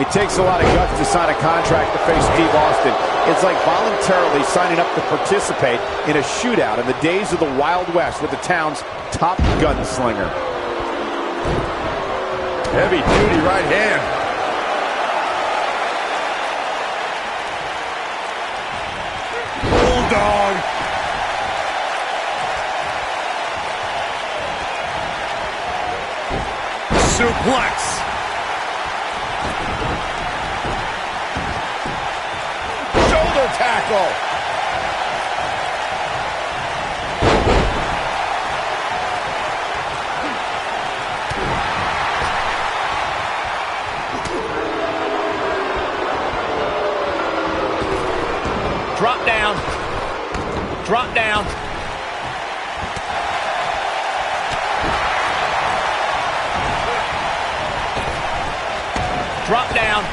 It takes a lot of guts to sign a contract to face Steve Austin. It's like voluntarily signing up to participate in a shootout in the days of the Wild West with the town's top gunslinger. Heavy-duty right hand. Bulldog. Suplex. Shoulder tackle. Drop down. Drop down. Drop down.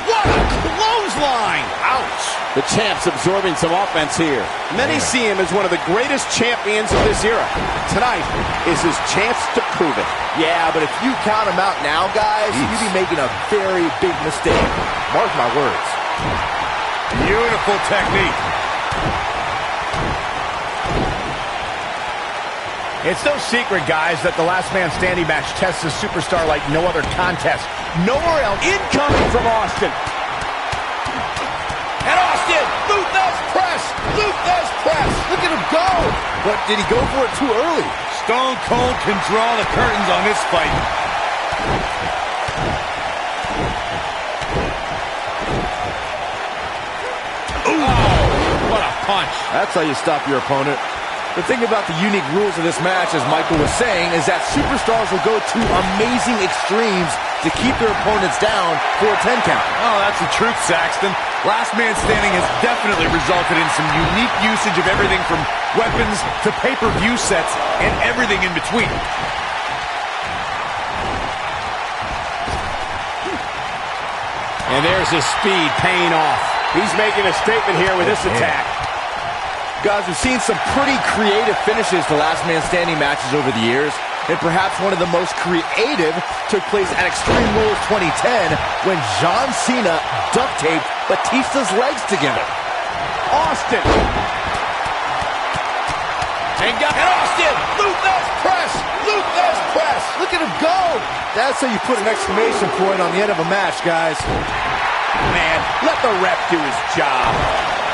What a clothesline! Ouch! The champ's absorbing some offense here. Many see him as one of the greatest champions of this era. Tonight is his chance to prove it. Yeah, but if you count him out now, guys, you'd be making a very big mistake. Mark my words. Beautiful technique. It's no secret, guys, that the last man standing match tests a superstar like no other contest. Nowhere else. Incoming from Austin. And Austin, Luthez press, Luthez press. Look at him go. But did he go for it too early? Stone Cold can draw the curtains on this fight. Ooh, what a punch. That's how you stop your opponent. The thing about the unique rules of this match, as Michael was saying, is that superstars will go to amazing extremes to keep their opponents down for a 10 count. Oh, that's the truth, Saxton. Last Man Standing has definitely resulted in some unique usage of everything from weapons to pay-per-view sets and everything in between. And there's his speed paying off. He's making a statement here with this attack. Guys, we've seen some pretty creative finishes to Last Man Standing matches over the years, and perhaps one of the most creative took place at Extreme Rules 2010 when John Cena duct-taped Batista's legs together. Austin. And Austin, Luthez press, Luthez press. Look at him go. That's how you put an exclamation point on the end of a match, guys. Man, let the ref do his job.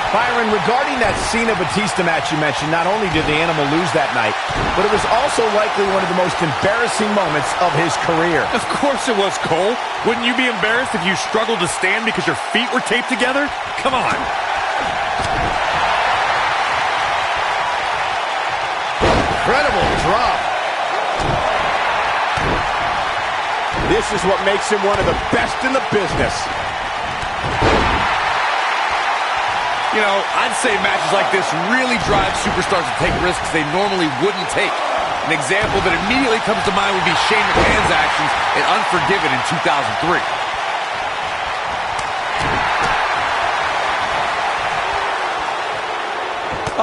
Byron, regarding that Cena-Batista match you mentioned, not only did the Animal lose that night, but it was also likely one of the most embarrassing moments of his career. Of course it was, Cole. Wouldn't you be embarrassed if you struggled to stand because your feet were taped together? Come on. Incredible drop. This is what makes him one of the best in the business. You know, I'd say matches like this really drive superstars to take risks they normally wouldn't take. An example that immediately comes to mind would be Shane McMahon's actions in Unforgiven in 2003.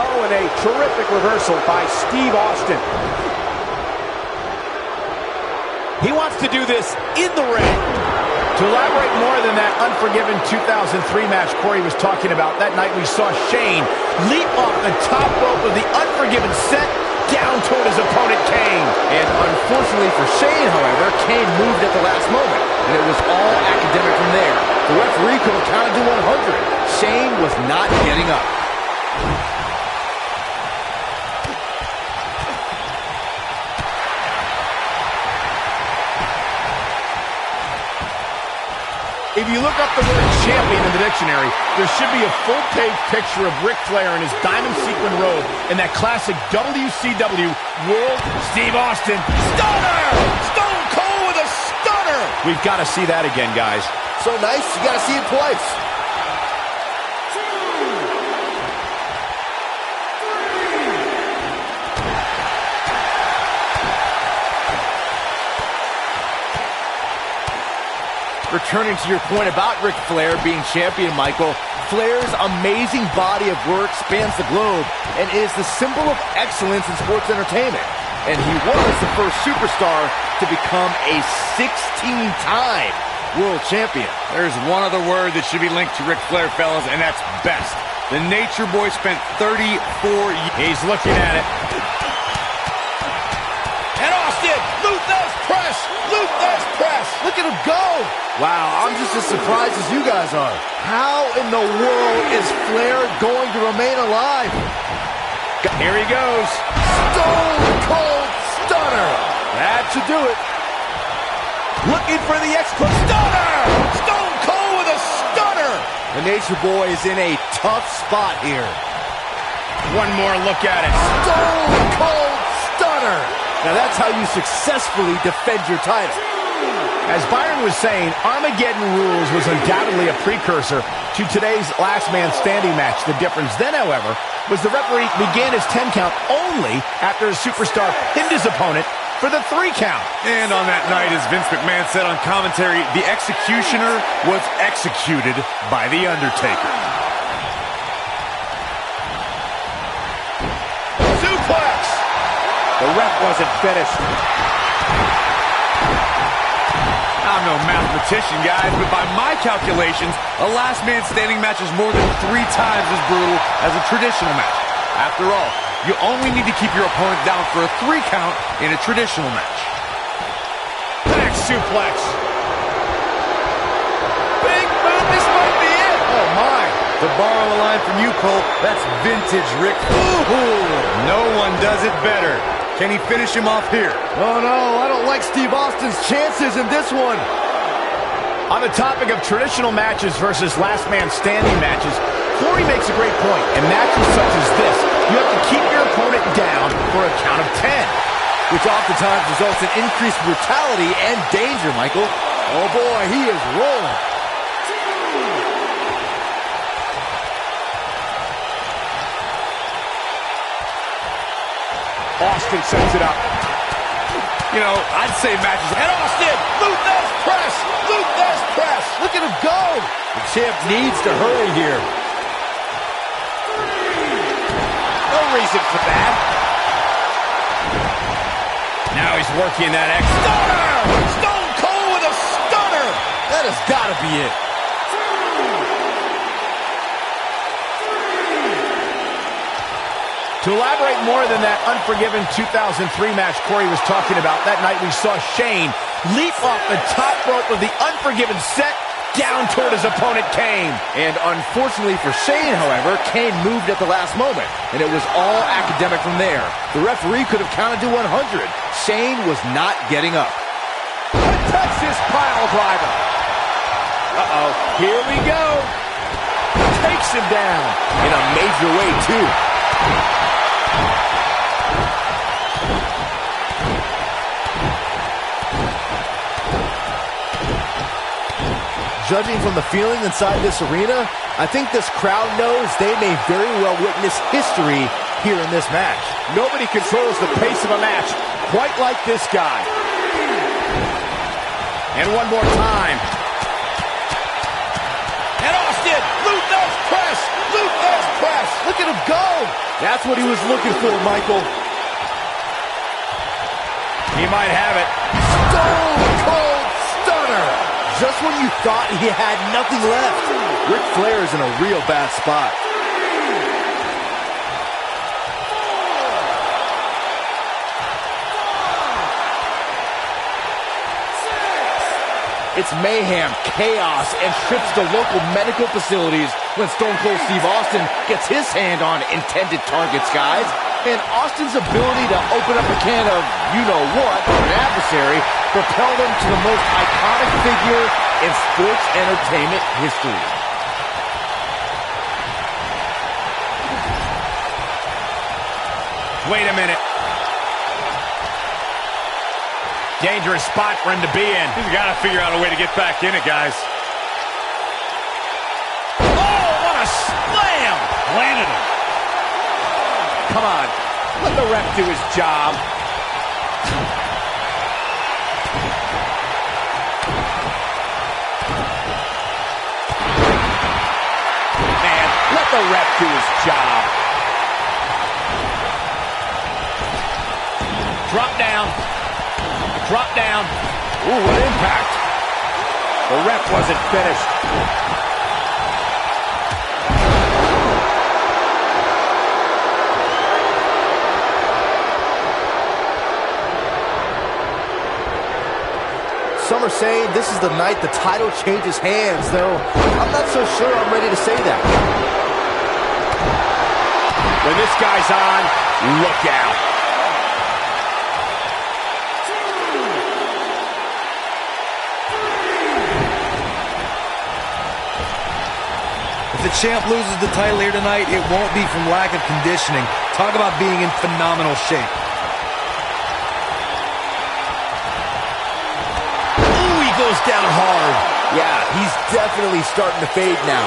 Oh, and a terrific reversal by Steve Austin. He wants to do this in the ring. To elaborate more than that Unforgiven 2003 match Corey was talking about, that night we saw Shane leap off the top rope of the Unforgiven set down toward his opponent Kane. And unfortunately for Shane, however, Kane moved at the last moment, and it was all academic from there. The referee could have counted to 100. Shane was not getting up. If you look up the word champion in the dictionary, there should be a full-page picture of Ric Flair in his diamond sequin robe in that classic WCW World Steve Austin Stunner! Stone Cold with a stunner! We've got to see that again, guys. So nice, you got to see it twice. Returning to your point about Ric Flair being champion, Michael, Flair's amazing body of work spans the globe and is the symbol of excellence in sports entertainment. And he was the first superstar to become a 16-time world champion. There's one other word that should be linked to Ric Flair, fellas, and that's best. The Nature Boy spent 34 years. He's looking at it. And Austin, Luthez press, Luthez press. Look at him go. Wow, I'm just as surprised as you guys are. How in the world is Flair going to remain alive? Here he goes. Stone Cold Stunner. That should do it. Looking for the stunner. Stone Cold with a stunner. The Nature Boy is in a tough spot here. One more look at it. Stone Cold Stunner. Now that's how you successfully defend your title. As Byron was saying, Armageddon Rules was undoubtedly a precursor to today's Last Man Standing match. The difference then, however, was the referee began his 10 count only after a superstar pinned his opponent for the 3 count. And on that night, as Vince McMahon said on commentary, the executioner was executed by The Undertaker. Suplex! The ref wasn't finished. I'm no mathematician, guys, but by my calculations, a last man standing match is more than 3 times as brutal as a traditional match. After all, you only need to keep your opponent down for a 3 count in a traditional match. Back suplex. Big man, this might be it. Oh my. To borrow a line from you, Cole, that's vintage Rick. Ooh, no one does it better. Can he finish him off here? Oh no, I don't like Steve Austin's chances in this one. On the topic of traditional matches versus last man standing matches, Corey makes a great point. In matches such as this, you have to keep your opponent down for a count of 10. Which oftentimes results in increased brutality and danger, Michael. Oh boy, he is rolling. Austin sets it up. You know, I'd say matches... And Austin, Luthez press, Luthez press. Look at him go. The champ needs to hurry here. No reason for that. Now he's working that stunner. Stone Cold with a stunner. That has got to be it. To elaborate more than that unforgiven 2003 match Corey was talking about, that night we saw Shane leap off the top rope of the Unforgiven set down toward his opponent, Kane. And unfortunately for Shane, however, Kane moved at the last moment, and it was all academic from there. The referee could have counted to 100. Shane was not getting up. A Texas pile driver. Uh-oh, here we go. Takes him down. In a major way, too. Judging from the feeling inside this arena, I think this crowd knows they may very well witness history here in this match. Nobody controls the pace of a match quite like this guy. And one more time. And Austin, Luthez press, Luthez press. Look at him go. That's what he was looking for, Michael. He might have it. Stone Cold Stunner. Just when you thought he had nothing left. Ric Flair is in a real bad spot. It's mayhem, chaos, and trips to local medical facilities when Stone Cold Steve Austin gets his hand on intended targets, guys. And Austin's ability to open up a can of you-know-what for an adversary propelled him to the most iconic figure in sports entertainment history. Wait a minute. Dangerous spot for him to be in. He's got to figure out a way to get back in it, guys. Oh, what a slam! Landed him. Come on, let the ref do his job. Man, let the ref do his job. Drop down. Drop down. Ooh, what impact. The ref wasn't finished. Some are saying this is the night the title changes hands, though I'm not so sure I'm ready to say that. When this guy's on, look out. If the champ loses the title here tonight, it won't be from lack of conditioning. Talk about being in phenomenal shape. Goes down hard. Yeah, he's definitely starting to fade now.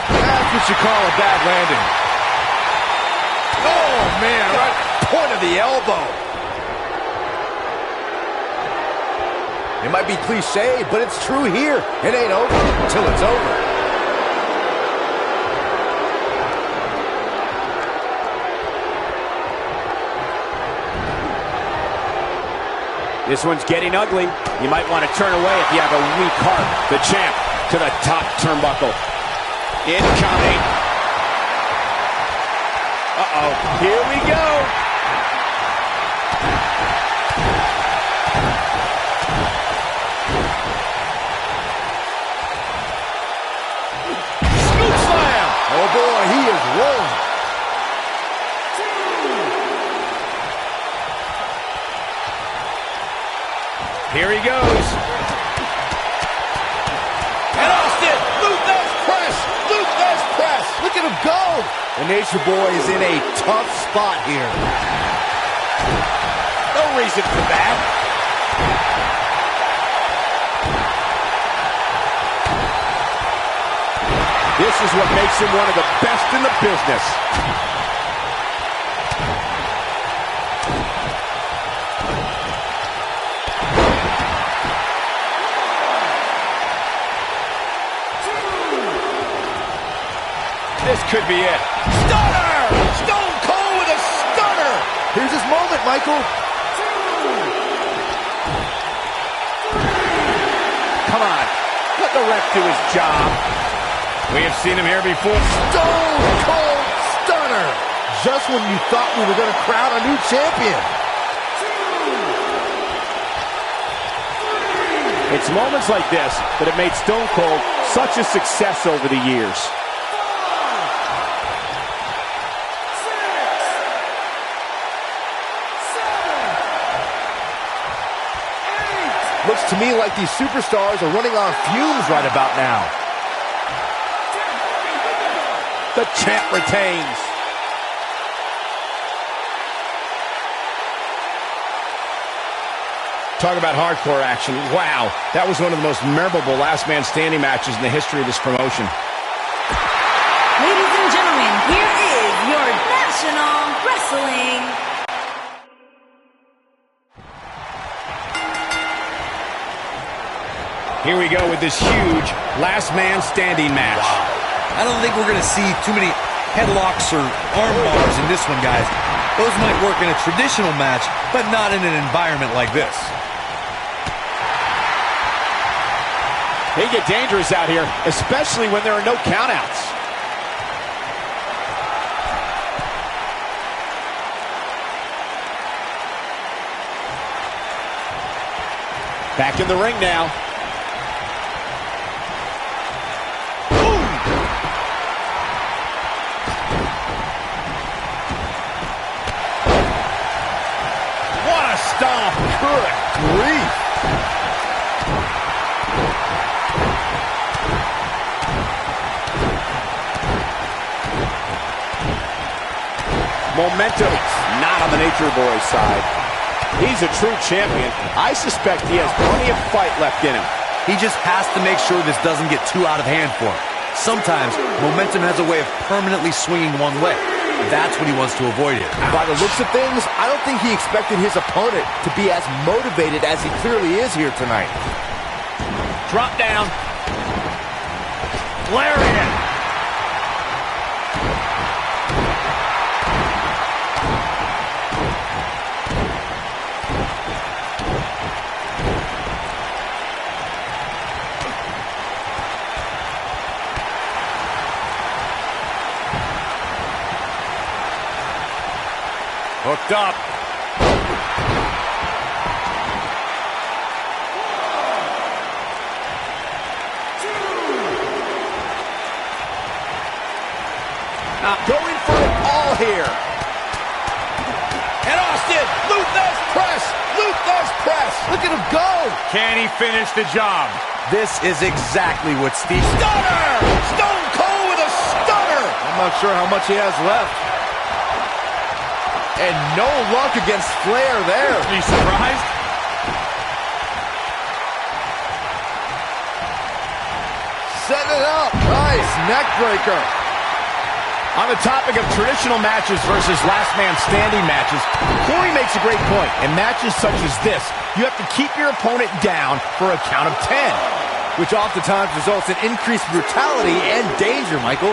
That's what you call a bad landing. Oh, man, right point of the elbow. It might be cliche, but it's true here. It ain't over until it's over. This one's getting ugly. You might want to turn away if you have a weak heart. The champ to the top turnbuckle. Incoming. Uh-oh. Here we go. Scoop slam. Oh, boy, he is rolling. Here he goes. And Austin, Luthez press, Luthez press. Look at him go. The Nature Boy is in a tough spot here. No reason for that. This is what makes him one of the best in the business. This could be it. Stunner! Stone Cold with a stunner! Here's his moment, Michael. Come on. Let the ref do his job. We have seen him here before. Stone Cold Stunner! Just when you thought we were going to crown a new champion. It's moments like this that have made Stone Cold such a success over the years. Looks to me like these superstars are running on fumes right about now. The champ retains. Talk about hardcore action. Wow, that was one of the most memorable last man standing matches in the history of this promotion. Ladies and gentlemen, here is your National Wrestling. Here we go with this huge last man standing match. I don't think we're going to see too many headlocks or arm bars in this one, guys. Those might work in a traditional match, but not in an environment like this. They get dangerous out here, especially when there are no countouts. Back in the ring now. Stomp. Good grief. Momentum not on the Nature Boy's side. He's a true champion. I suspect he has plenty of fight left in him. He just has to make sure this doesn't get too out of hand for him. Sometimes momentum has a way of permanently swinging one way. That's what he wants to avoid here. By the looks of things, I don't think he expected his opponent to be as motivated as he clearly is here tonight. Drop down. Lariat. locked up. Going for it all here. And Austin, Luthes press, Luthes press. Look at him go. Can he finish the job? This is exactly what Steve... Stunner! Stone Cold with a stunner! I'm not sure how much he has left. And no luck against Flair there. Are you surprised? Setting it up. Nice neck breaker. On the topic of traditional matches versus last man standing matches, Corey makes a great point. In matches such as this, you have to keep your opponent down for a count of 10. Which oftentimes results in increased brutality and danger, Michael.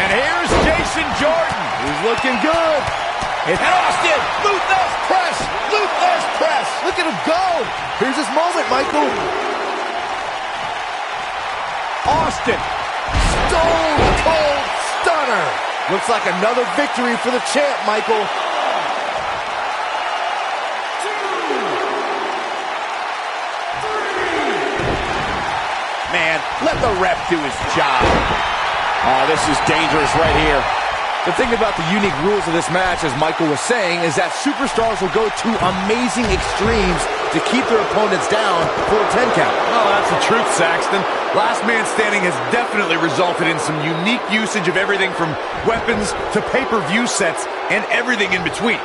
And here's Jason Jordan. He's looking good. And Austin, Luthes press, Luthes press. Look at him go. Here's his moment, Michael. Austin. Stone Cold Stunner. Looks like another victory for the champ, Michael. Man, let the ref do his job. Oh, this is dangerous right here. The thing about the unique rules of this match, as Michael was saying, is that superstars will go to amazing extremes to keep their opponents down for a 10 count. Oh, that's the truth, Saxton. Last Man Standing has definitely resulted in some unique usage of everything from weapons to pay-per-view sets and everything in between.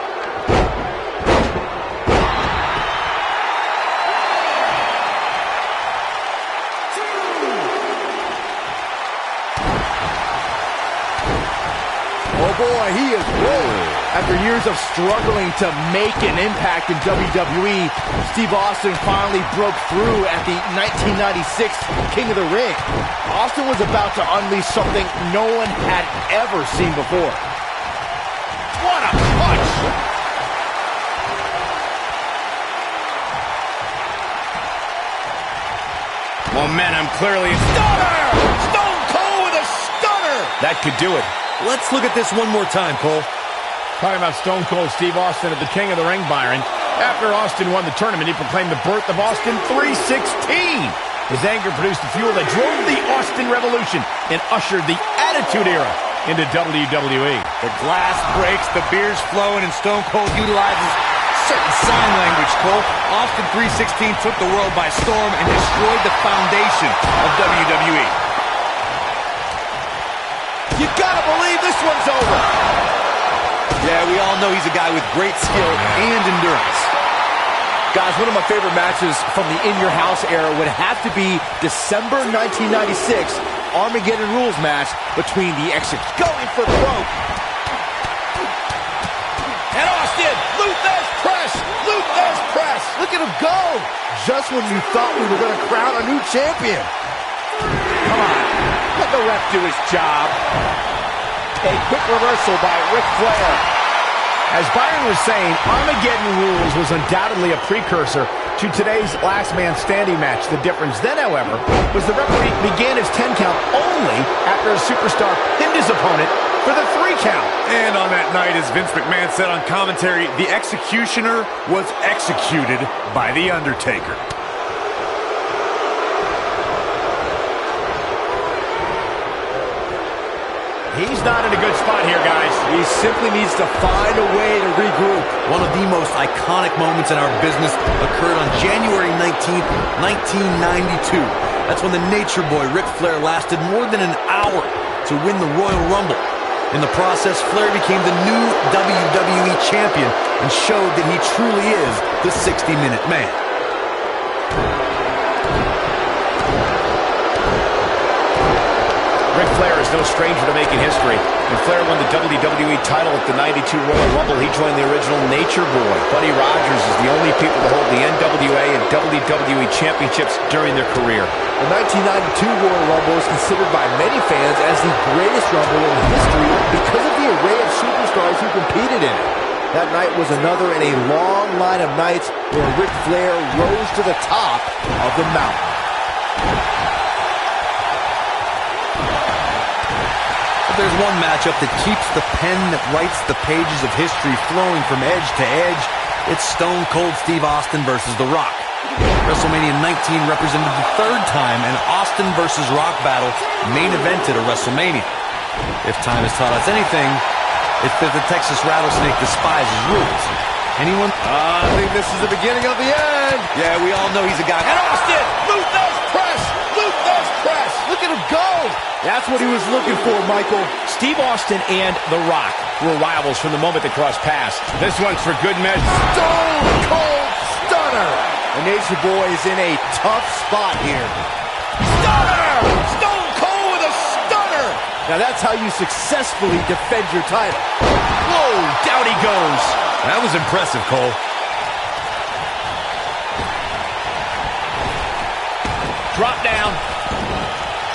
Oh boy, he is rolling. After years of struggling to make an impact in WWE, Steve Austin finally broke through at the 1996 King of the Ring. Austin was about to unleash something no one had ever seen before. What a punch! Momentum clearly. Stunner! Stone Cold with a stunner! That could do it. Let's look at this one more time, Cole. Talking about Stone Cold Steve Austin at the King of the Ring, Byron. After Austin won the tournament, he proclaimed the birth of Austin 316. His anger produced the fuel that drove the Austin Revolution and ushered the Attitude Era into WWE. The glass breaks, the beer's flowing, and Stone Cold utilizes certain sign language, Cole. Austin 316 took the world by storm and destroyed the foundation of WWE. You gotta believe this one's over. Yeah, we all know he's a guy with great skill and endurance. Guys, one of my favorite matches from the In Your House era would have to be December 1996 Armageddon Rules match between the going for the rope. And Austin, Luthes press, Luthes press. Look at him go. Just when you thought we were going to crown a new champion. Come on, let the ref do his job. A quick reversal by Ric Flair. As Byron was saying, Armageddon Rules was undoubtedly a precursor to today's Last Man Standing match. The difference then, however, was the referee began his 10 count only after a superstar pinned his opponent for the 3 count. And on that night, as Vince McMahon said on commentary, the executioner was executed by The Undertaker. He's not in a good spot here, guys. He simply needs to find a way to regroup. One of the most iconic moments in our business occurred on January 19th, 1992. That's when the Nature Boy, Ric Flair, lasted more than an hour to win the Royal Rumble. In the process, Flair became the new WWE Champion and showed that he truly is the 60-minute man. Ric Flair is no stranger to making history. When Flair won the WWE title at the '92 Royal Rumble, he joined the original Nature Boy. Buddy Rogers is the only people to hold the NWA and WWE championships during their career. The 1992 Royal Rumble is considered by many fans as the greatest Rumble in history because of the array of superstars who competed in it. That night was another in a long line of nights where Ric Flair rose to the top of the mountain. If there's one matchup that keeps the pen that writes the pages of history flowing from edge to edge, it's Stone Cold Steve Austin versus The Rock. WrestleMania 19 represented the third time an Austin versus Rock battle main evented a WrestleMania. If time has taught us anything, it's that the Texas Rattlesnake despises rules. Anyone? I think this is the beginning of the end. Yeah, we all know he's a guy. And Austin, Lou Thesz press, Lou Thesz press. Look at him go. That's what he was looking for, Michael. Steve Austin and The Rock were rivals from the moment they crossed paths. This one's for good measure. Stone Cold Stunner. The Nature Boy is in a tough spot here. Stunner! Stone Cold with a stunner! Now that's how you successfully defend your title. Whoa, down he goes. That was impressive, Cole. Drop down.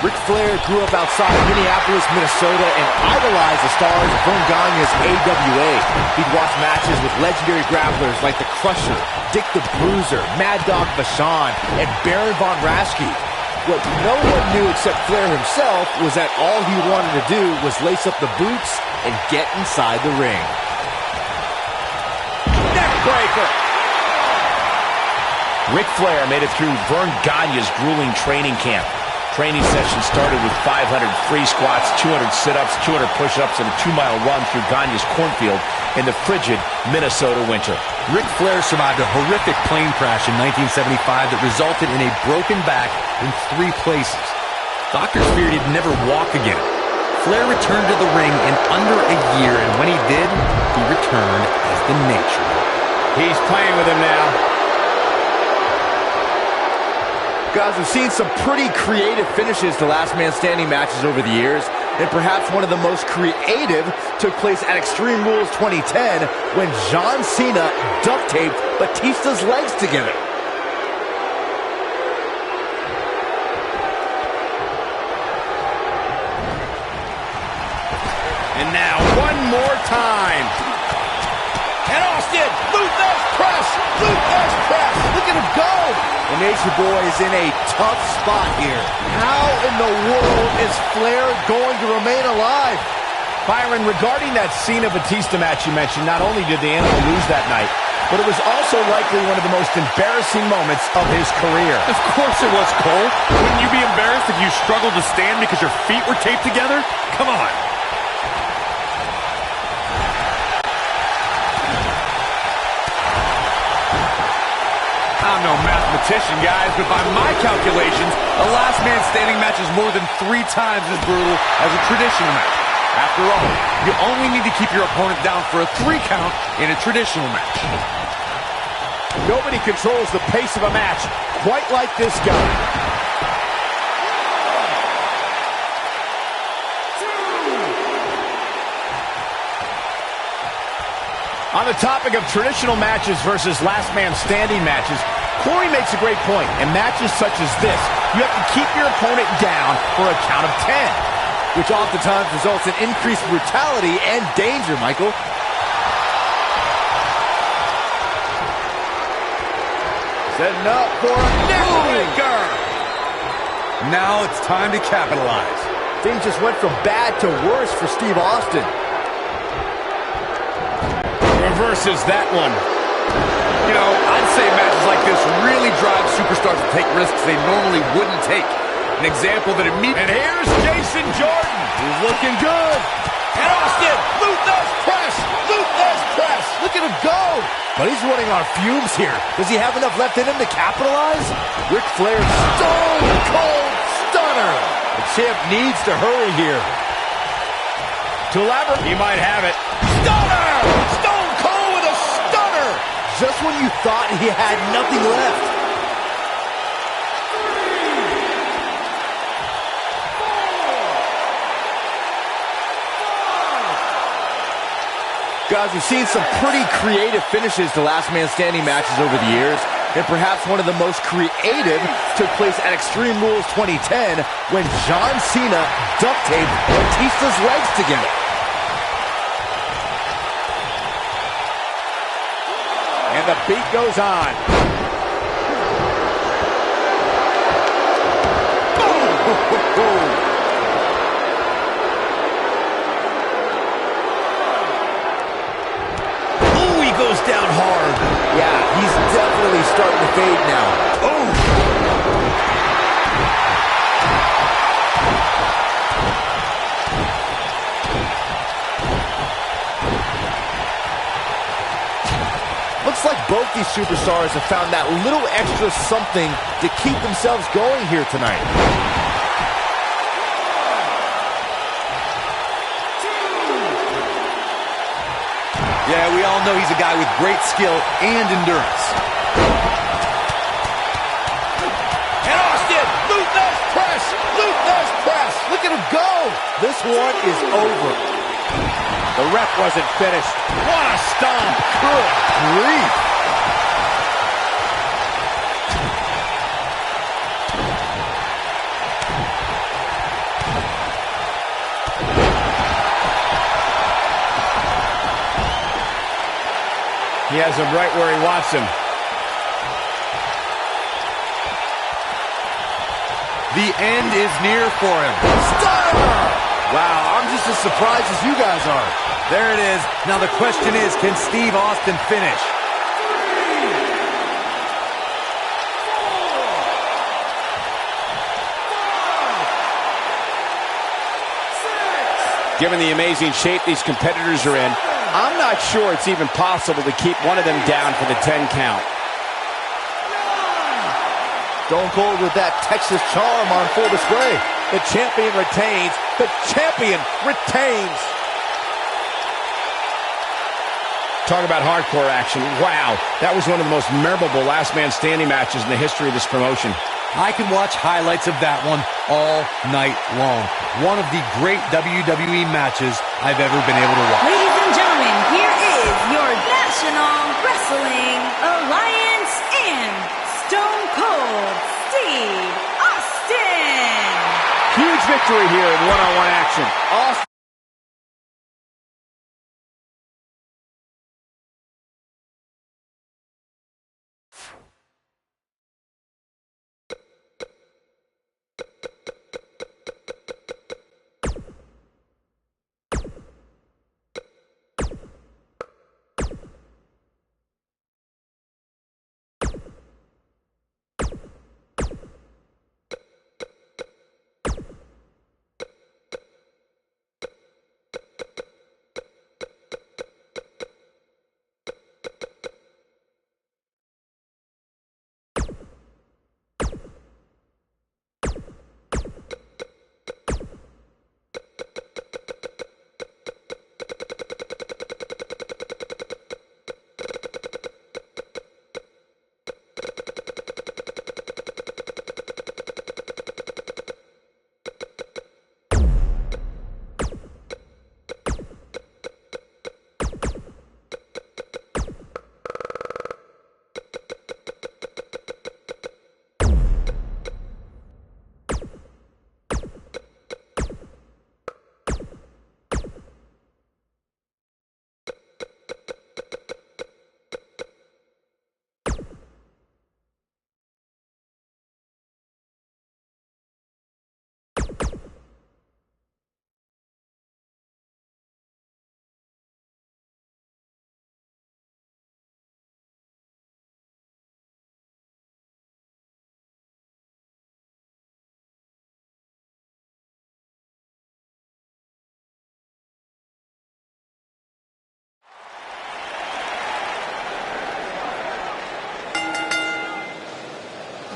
Ric Flair grew up outside Minneapolis, Minnesota, and idolized the stars of Vern Gagne's AWA. He'd watch matches with legendary grapplers like The Crusher, Dick the Bruiser, Mad Dog Vachon, and Baron Von Raschke. What no one knew except Flair himself was that all he wanted to do was lace up the boots and get inside the ring. Neckbreaker. Ric Flair made it through Vern Gagne's grueling training camp. Training session started with 500 free squats, 200 sit-ups, 200 push-ups, and a 2-mile run through Gagne's cornfield in the frigid Minnesota winter. Ric Flair survived a horrific plane crash in 1975 that resulted in a broken back in 3 places. Doctors feared he'd never walk again. Flair returned to the ring in under a year, and when he did, he returned as the Nature Boy. He's playing with him now. Guys, we've seen some pretty creative finishes to last man standing matches over the years, and perhaps one of the most creative took place at Extreme Rules 2010 when John Cena duct taped Batista's legs together. And now one more time. And Austin, Lou Thesz press, Lou Thesz press. Look at him go. The Nature Boy is in a tough spot here. How in the world is Flair going to remain alive? Byron, regarding that Cena-Batista match you mentioned, not only did the Animal lose that night, but it was also likely one of the most embarrassing moments of his career. Of course it was, Cole. Wouldn't you be embarrassed if you struggled to stand because your feet were taped together? Come on. I'm no mathematician, guys, but by my calculations, a last man standing match is more than 3 times as brutal as a traditional match. After all, you only need to keep your opponent down for a 3 count in a traditional match. Nobody controls the pace of a match quite like this guy. On the topic of traditional matches versus last man standing matches, Corey makes a great point. In matches such as this, you have to keep your opponent down for a count of 10. Which oftentimes results in increased brutality and danger, Michael. Setting up for a neckbreaker. Now it's time to capitalize. Things just went from bad to worse for Steve Austin. Reverses that one. You know, I'd say matches like this really drive superstars to take risks they normally wouldn't take. An example that immediately... And here's Jason Jordan. He's looking good. And Austin, Lou Thesz press, Lou Thesz press. Look at him go. But he's running on fumes here. Does he have enough left in him to capitalize? Ric Flair, Stone Cold Stunner. The champ needs to hurry here. To elaborate, he might have it. Stunner! Stone Cold with a stunner! Just when you thought he had nothing left. Guys, we've seen some pretty creative finishes to last man standing matches over the years, and perhaps one of the most creative took place at Extreme Rules 2010 when John Cena duct taped Batista's legs together. And the beat goes on. Oh, he goes down hard. Yeah, he's definitely starting to fade now. Oh! Looks like both these superstars have found that little extra something to keep themselves going here tonight. Yeah, we all know he's a guy with great skill and endurance. And Austin, Luthez press, Luthez press. Look at him go. This one is over. The ref wasn't finished. What a stomp. Good grief. He has him right where he wants him. The end is near for him. Stunner! Wow, I'm just as surprised as you guys are. There it is. Now the question is, can Steve Austin finish? Given the amazing shape these competitors are in, I'm not sure it's even possible to keep one of them down for the 10 count. Stone Cold with that Texas charm on full display. The champion retains. The champion retains. Talk about hardcore action. Wow, that was one of the most memorable last man standing matches in the history of this promotion. I can watch highlights of that one all night long. One of the great WWE matches I've ever been able to watch. Ladies and gentlemen, here is your National Wrestling Alliance and Stone Cold Steve Austin. Huge victory here in one-on-one action. Austin.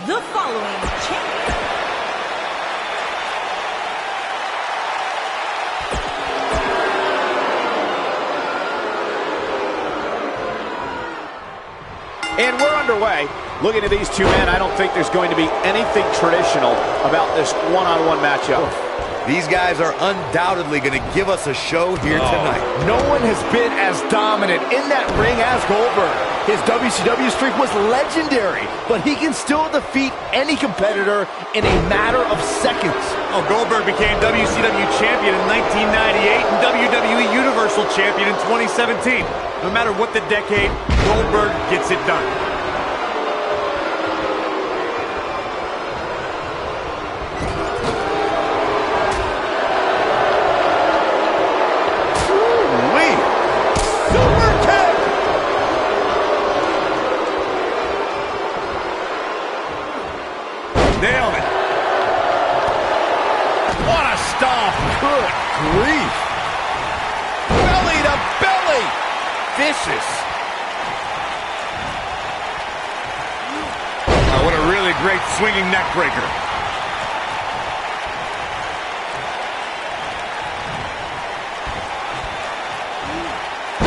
The following champion And we're underway. Looking at these two men, I don't think there's going to be anything traditional about this one-on-one matchup. These guys are undoubtedly going to give us a show here tonight. No one has been as dominant in that ring as Goldberg. His WCW streak was legendary, but he can still defeat any competitor in a matter of seconds. Oh, Goldberg became WCW champion in 1998 and WWE Universal champion in 2017. No matter what the decade, Goldberg gets it done. Nailed it. What a stomp. Good grief. Belly to belly. Vicious. Oh, what a really great swinging neck breaker.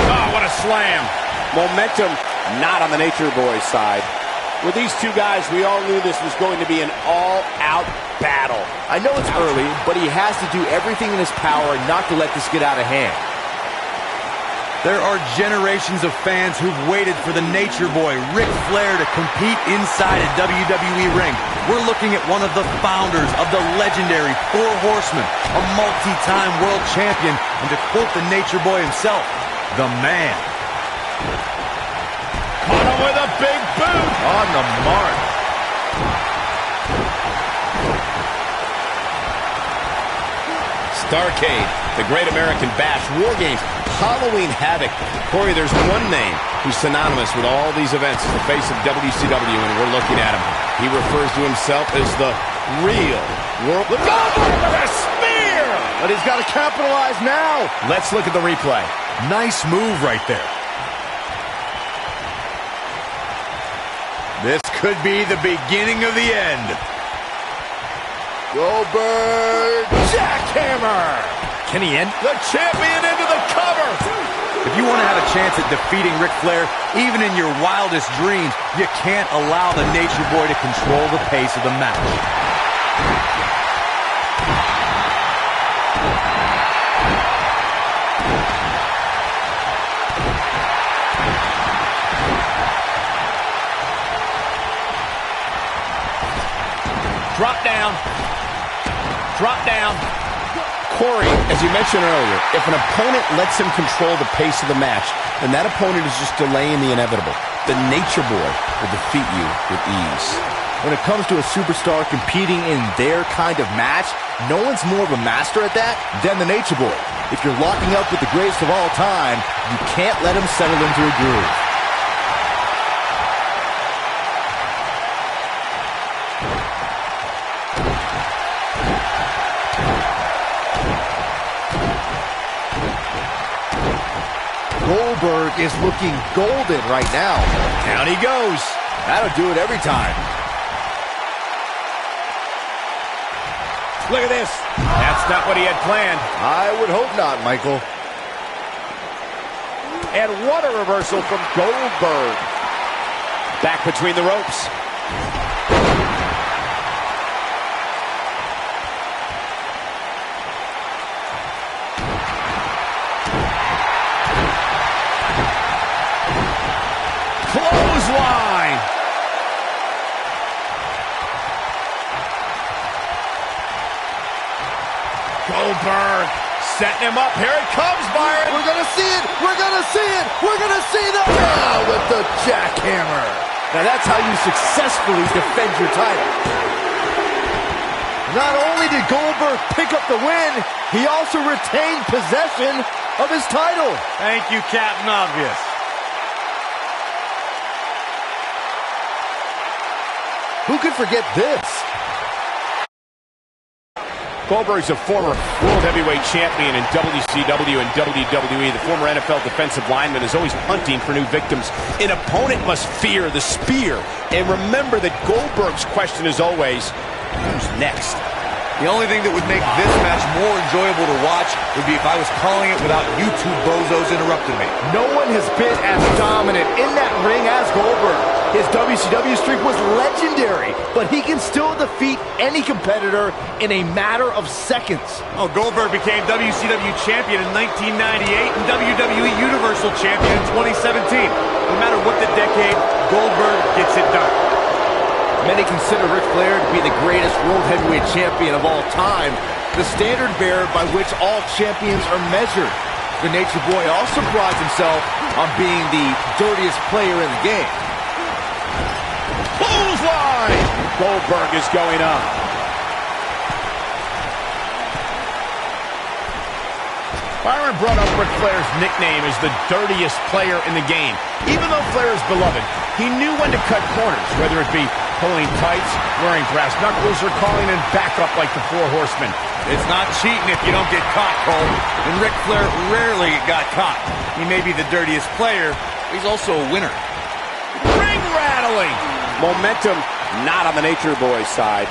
Oh, what a slam. Momentum not on the Nature Boy's side. With these two guys, we all knew this was going to be an all-out battle. I know it's early, but he has to do everything in his power not to let this get out of hand. There are generations of fans who've waited for the Nature Boy, Ric Flair, to compete inside a WWE ring. We're looking at one of the founders of the legendary Four Horsemen, a multi-time world champion, and to quote the Nature Boy himself, the man. Caught him with a big boot. On the mark. Starrcade, the Great American Bash, War Games, Halloween Havoc. Corey, there's one name who's synonymous with all these events as the face of WCW, and we're looking at him. He refers to himself as the real world. Look over the spear! But he's got to capitalize now. Let's look at the replay. Nice move right there. This could be the beginning of the end. Goldberg jackhammer. Can he end? The champion into the cover. If you want to have a chance at defeating Ric Flair, even in your wildest dreams, you can't allow the Nature Boy to control the pace of the match. Drop down. Drop down. Corey, as you mentioned earlier, if an opponent lets him control the pace of the match, then that opponent is just delaying the inevitable. The Nature Boy will defeat you with ease. When it comes to a superstar competing in their kind of match, no one's more of a master at that than the Nature Boy. If you're locking up with the greatest of all time, you can't let him settle into a groove. Goldberg is looking golden right now. Down he goes. That'll do it every time. Look at this. That's not what he had planned. I would hope not, Michael. And what a reversal from Goldberg. Back between the ropes. Clothesline. Goldberg setting him up. Here it comes, Byron. We're going to see it. We're going to see it. We're going to see the with the jackhammer. Now that's how you successfully defend your title. Not only did Goldberg pick up the win, he also retained possession of his title. Thank you, Captain Obvious. Who could forget this? Goldberg's a former World Heavyweight Champion in WCW and WWE. The former NFL defensive lineman is always hunting for new victims. An opponent must fear the spear. And remember that Goldberg's question is always, who's next? The only thing that would make this match more enjoyable to watch would be if I was calling it without you two bozos interrupting me. No one has been as dominant in that ring as Goldberg. His WCW streak was legendary, but he can still defeat any competitor in a matter of seconds. Oh, Goldberg became WCW Champion in 1998 and WWE Universal Champion in 2017. No matter what the decade, Goldberg gets it done. Many consider Ric Flair to be the greatest World Heavyweight Champion of all time, the standard bearer by which all champions are measured. The Nature Boy also prides himself on being the dirtiest player in the game. Clothesline! Goldberg is going up. Byron brought up Ric Flair's nickname as the dirtiest player in the game. Even though Flair is beloved, he knew when to cut corners, whether it be pulling tights, wearing brass knuckles, or calling in backup like the Four Horsemen. It's not cheating if you don't get caught, Cole. And Ric Flair rarely got caught. He may be the dirtiest player, but he's also a winner. Ring rattling! Momentum not on the Nature Boy's side.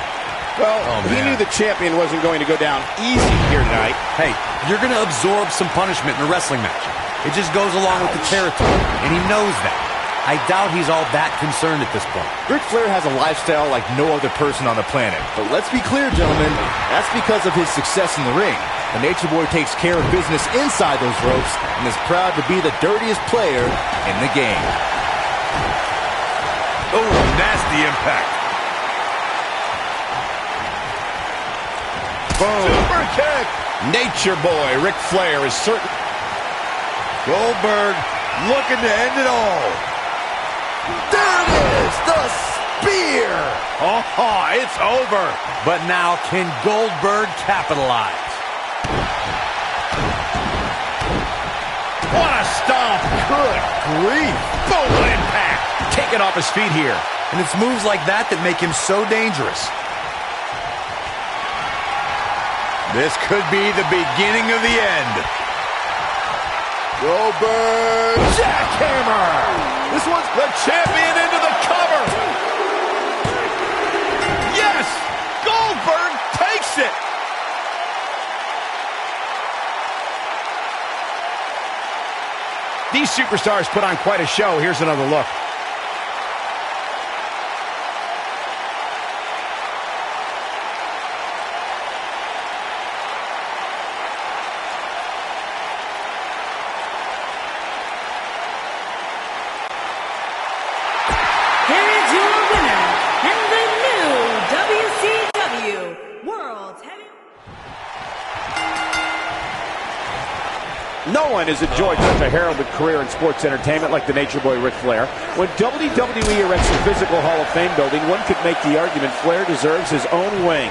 Well, he knew the champion wasn't going to go down easy here tonight. Hey, you're going to absorb some punishment in a wrestling match. It just goes along with the territory, and he knows that. I doubt he's all that concerned at this point. Ric Flair has a lifestyle like no other person on the planet. But let's be clear, gentlemen, that's because of his success in the ring. The Nature Boy takes care of business inside those ropes and is proud to be the dirtiest player in the game. Oh, nasty impact. Boom. Super kick. Nature Boy Ric Flair is certain. Goldberg looking to end it all. There it is, the spear. Oh, it's over. But now, can Goldberg capitalize? What a stomp. Good grief. Boom, what impact. Taken off his feet here. And it's moves like that that make him so dangerous. This could be the beginning of the end. Goldberg jackhammer. This one's the champion into the cover. Yes! Goldberg takes it. These superstars put on quite a show. Here's another look. No one has enjoyed such a heralded career in sports entertainment like the Nature Boy Ric Flair. When WWE erects a physical Hall of Fame building, one could make the argument Flair deserves his own wing.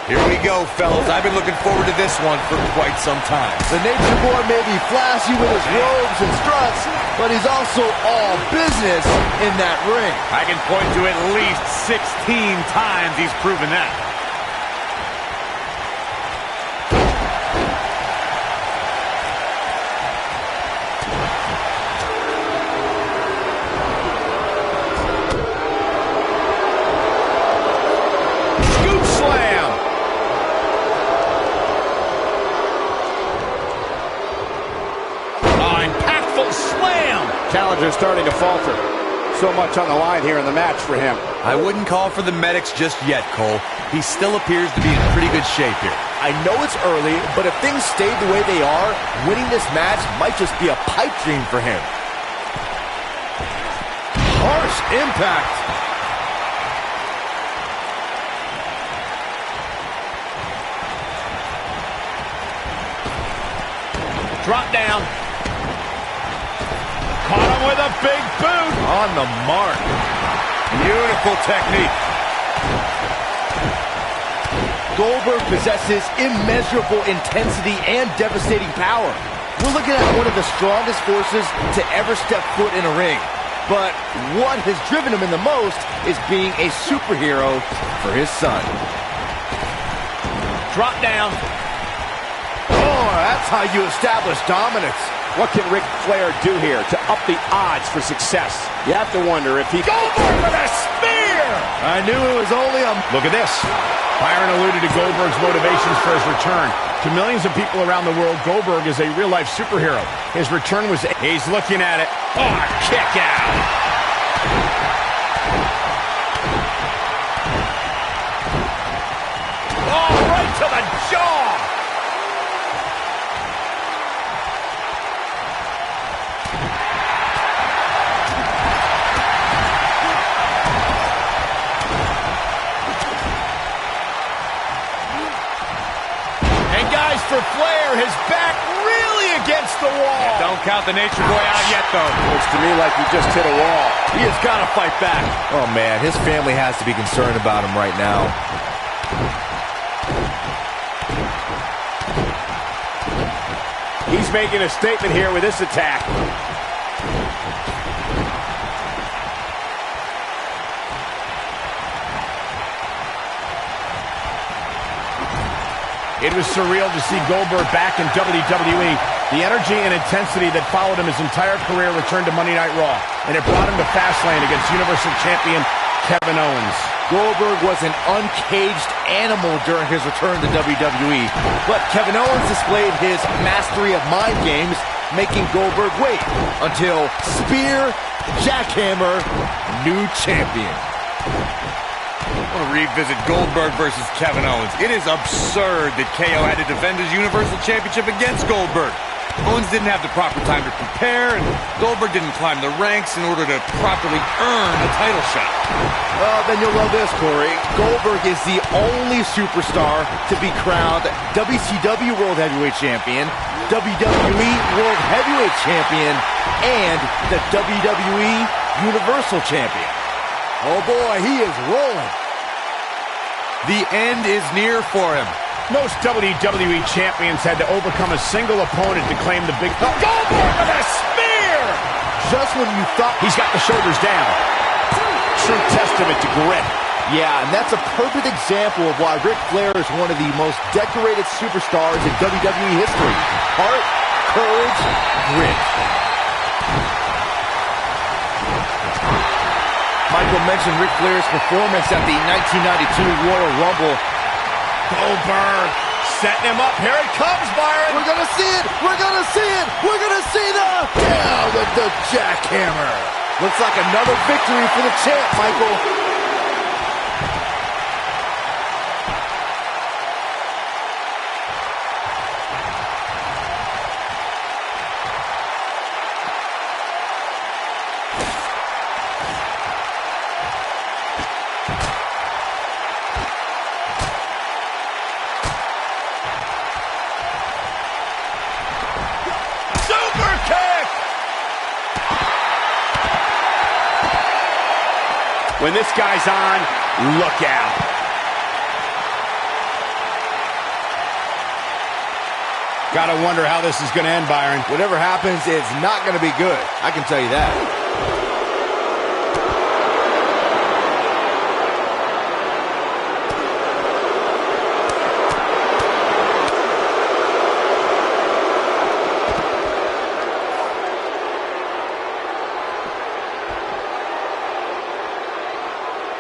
Here we go, fellas. I've been looking forward to this one for quite some time. The Nature Boy may be flashy with his robes and struts, but he's also all business in that ring. I can point to at least 16 times he's proven that. Challenger starting to falter. So much on the line here in the match for him. I wouldn't call for the medics just yet, Cole. He still appears to be in pretty good shape here. I know it's early, but if things stayed the way they are, winning this match might just be a pipe dream for him. Harsh impact. Drop down. Caught him with a big boot. On the mark. Beautiful technique. Goldberg possesses immeasurable intensity and devastating power. We're looking at one of the strongest forces to ever step foot in a ring. But what has driven him in the most is being a superhero for his son. Drop down. Oh, that's how you establish dominance. What can Ric Flair do here to up the odds for success? You have to wonder if he... Goldberg with a spear! I knew it was only a... Look at this. Byron alluded to Goldberg's motivations for his return. To millions of people around the world, Goldberg is a real-life superhero. His return was... He's looking at it. Oh, kick out. Oh, right to the jaw. for Flair, his back really against the wall. Yeah, don't count the Nature Boy out yet, though. Looks to me like he just hit a wall. He has got to fight back. Oh, man, his family has to be concerned about him right now. He's making a statement here with this attack. It was surreal to see Goldberg back in WWE. The energy and intensity that followed him his entire career returned to Monday Night Raw, and it brought him to Fastlane against Universal Champion Kevin Owens. Goldberg was an uncaged animal during his return to WWE, but Kevin Owens displayed his mastery of mind games, making Goldberg wait until Spear, Jackhammer, new champion. I want to revisit Goldberg versus Kevin Owens. It is absurd that KO had to defend his Universal Championship against Goldberg. Owens didn't have the proper time to prepare, and Goldberg didn't climb the ranks in order to properly earn a title shot. Then you'll love this, Corey. Goldberg is the only superstar to be crowned WCW World Heavyweight Champion, WWE World Heavyweight Champion, and the WWE Universal Champion. Oh boy, he is rolling. The end is near for him. Most WWE champions had to overcome a single opponent to claim the big... Goldberg with a spear! Just when you thought... He's got the shoulders down. True testament to grit. Yeah, and that's a perfect example of why Ric Flair is one of the most decorated superstars in WWE history. Heart, courage, grit. Michael mentioned Ric Flair's performance at the 1992 Royal Rumble. Goldberg setting him up. Here it comes, Byron. We're going to see it. We're going to see it. We're going to see the down with the jackhammer. Looks like another victory for the champ, Michael. When this guy's on, look out. Gotta wonder how this is gonna end, Byron. Whatever happens, it's not gonna be good. I can tell you that.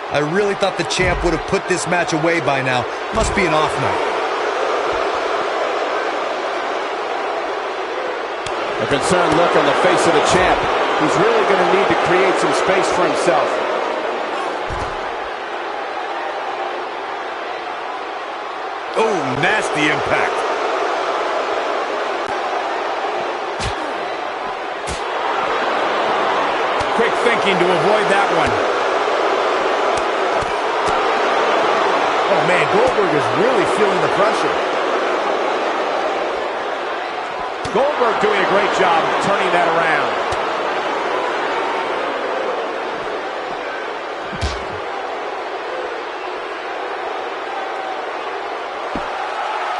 I really thought the champ would have put this match away by now. Must be an off night. A concerned look on the face of the champ. He's really going to need to create some space for himself. Oh, nasty impact. Quick thinking to avoid that one. Oh, man, Goldberg is really feeling the pressure. Goldberg doing a great job of turning that around.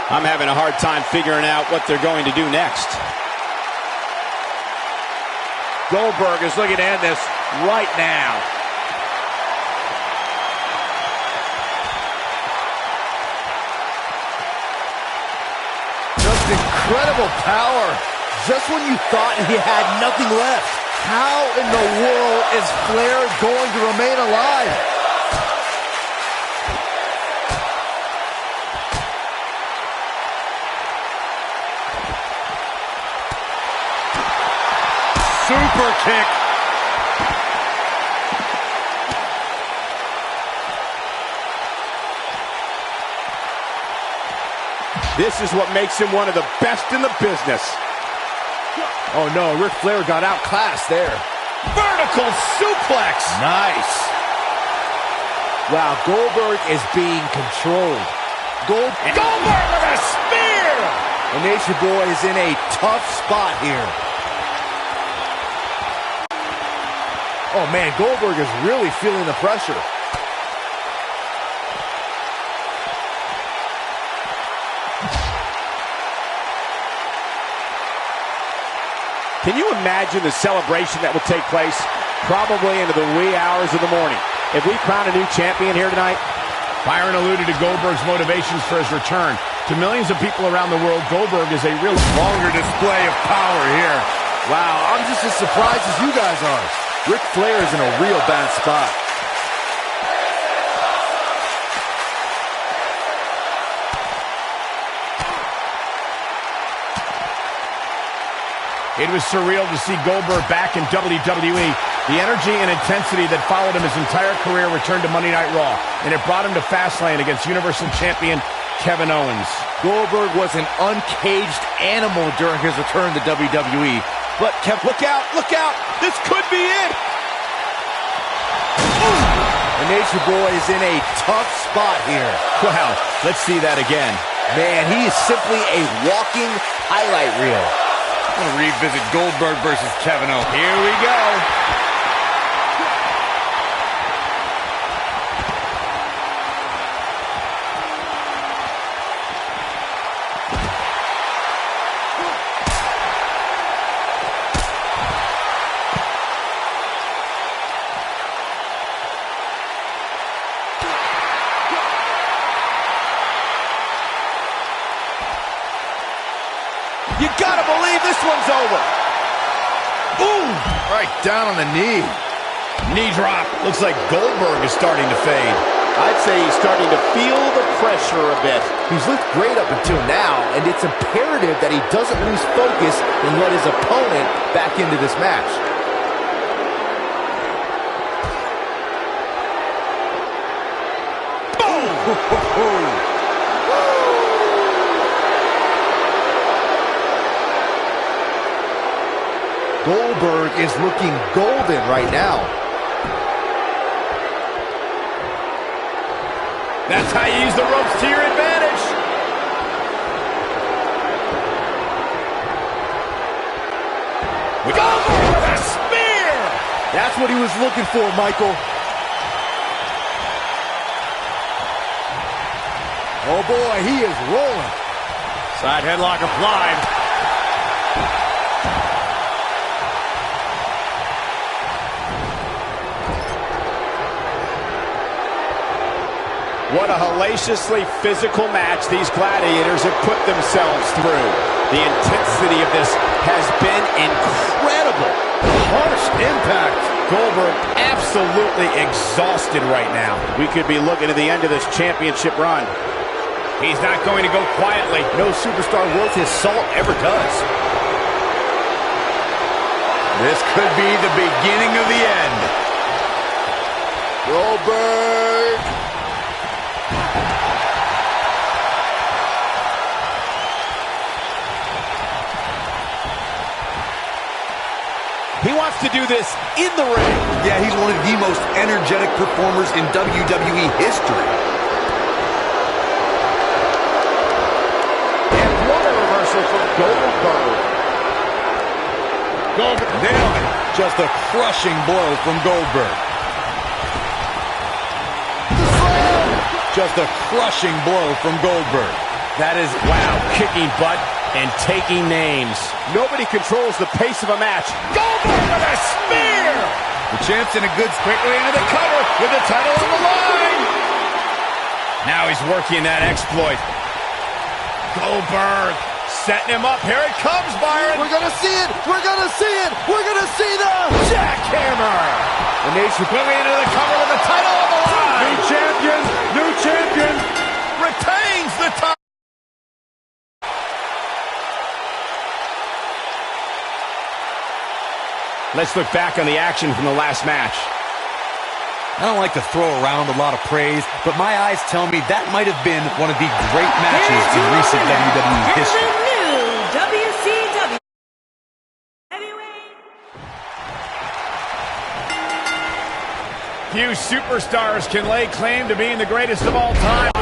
I'm having a hard time figuring out what they're going to do next. Goldberg is looking to end this right now. Incredible power. Just when you thought he had nothing left. How in the world is Flair going to remain alive? Super kick. This is what makes him one of the best in the business. Oh no, Ric Flair got outclassed there. Vertical suplex. Nice. Wow, Goldberg is being controlled. Goldberg with a spear. The Nature Boy is in a tough spot here. Oh man, Goldberg is really feeling the pressure. Can you imagine the celebration that will take place probably into the wee hours of the morning if we crown a new champion here tonight? Byron alluded to Goldberg's motivations for his return. To millions of people around the world, Goldberg is a real Longer display of power here. Wow, I'm just as surprised as you guys are. Ric Flair is in a real bad spot. It was surreal to see Goldberg back in WWE. The energy and intensity that followed him his entire career returned to Monday Night Raw, and it brought him to Fastlane against Universal Champion Kevin Owens. Goldberg was an uncaged animal during his return to WWE. But look out, look out! This could be it! The Nature Boy is in a tough spot here. Wow, let's see that again. Man, he is simply a walking highlight reel. I'm going to revisit Goldberg versus Kevin Owens. Here we go. You gotta believe this one's over. Ooh, right down on the knee. Knee drop. Looks like Goldberg is starting to fade. I'd say he's starting to feel the pressure a bit. He's looked great up until now, and it's imperative that he doesn't lose focus and let his opponent back into this match. Boom! Goldberg is looking golden right now. That's how you use the ropes to your advantage. Goldberg with a spear! That's what he was looking for, Michael. Oh boy, he is rolling. Side headlock applied. What a hellaciously physical match these gladiators have put themselves through. The intensity of this has been incredible. Harsh impact. Goldberg absolutely exhausted right now. We could be looking at the end of this championship run. He's not going to go quietly. No superstar worth his salt ever does. This could be the beginning of the end. Goldberg. He wants to do this in the ring. Yeah, he's one of the most energetic performers in WWE history. And what a reversal from Goldberg. Goldberg nailed it. Just a crushing blow from Goldberg. Just a crushing blow from Goldberg. That is, wow, kicking butt and taking names. Nobody controls the pace of a match. Goldberg with a spear! The champ's in a good Quickly into the cover with the title on the line. Now he's working that exploit. Goldberg setting him up. Here it comes, Byron. We're gonna see it. We're gonna see it. We're gonna see the jackhammer. The Nation Quickly into the cover with the title on the line. New champion, new champion. Retains the title. Let's look back on the action from the last match. I don't like to throw around a lot of praise, but my eyes tell me that might have been one of the great matches in recent WWE history. The new WCW Heavyweight. Few superstars can lay claim to being the greatest of all time.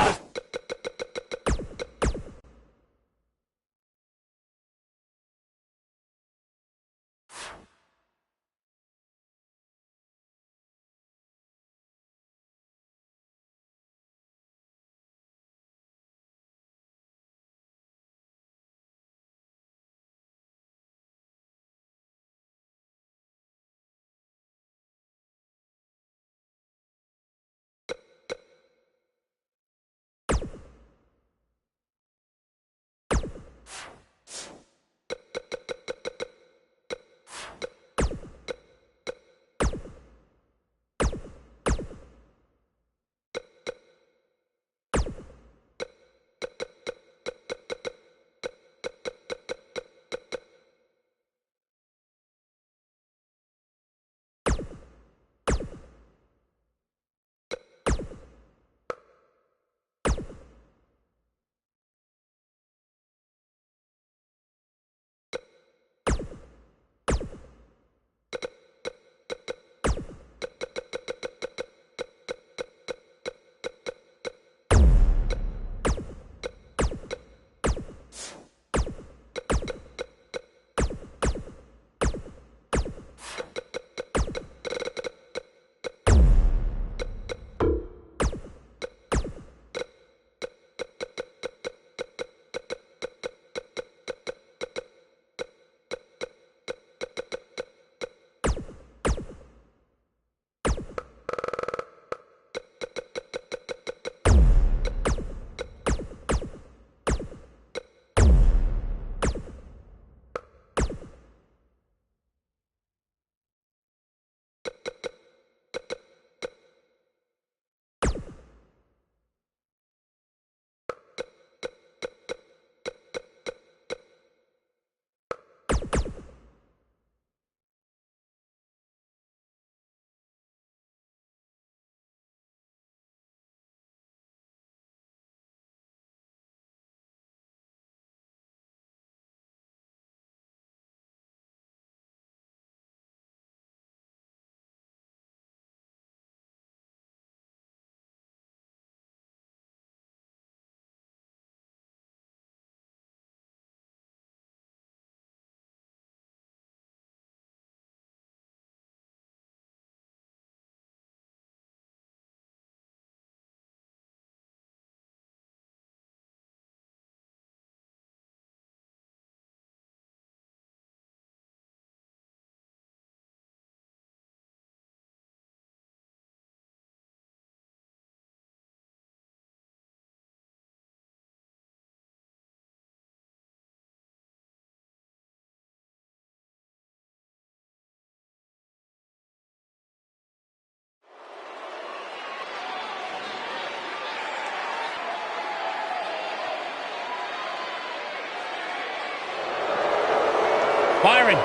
Byron,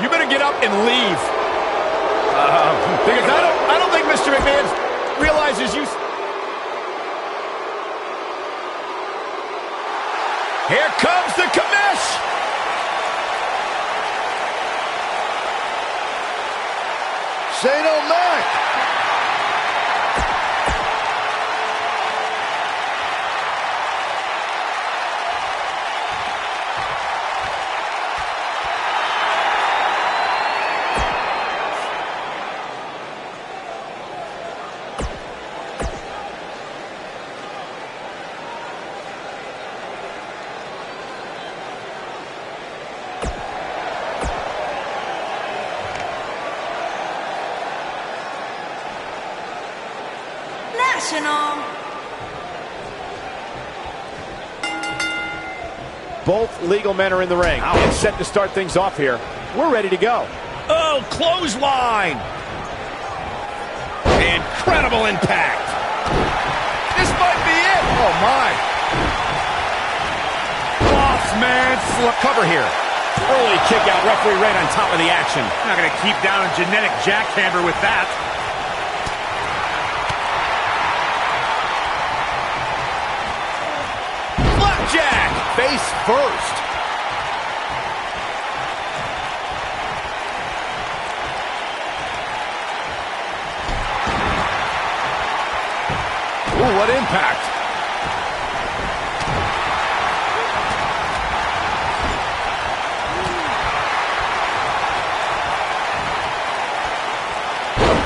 you better get up and leave. Because I don't think Mr. McMahon realizes you... Here comes the commish! Shane O'Mac! National. Both legal men are in the ring. And set to start things off here. We're ready to go. Oh, clothesline! Incredible impact. This might be it. Oh, my. Bossman cover here. Early kick out. Referee right on top of the action. Not going to keep down a genetic jackhammer with that. Flapjack. Face first. Ooh, what impact.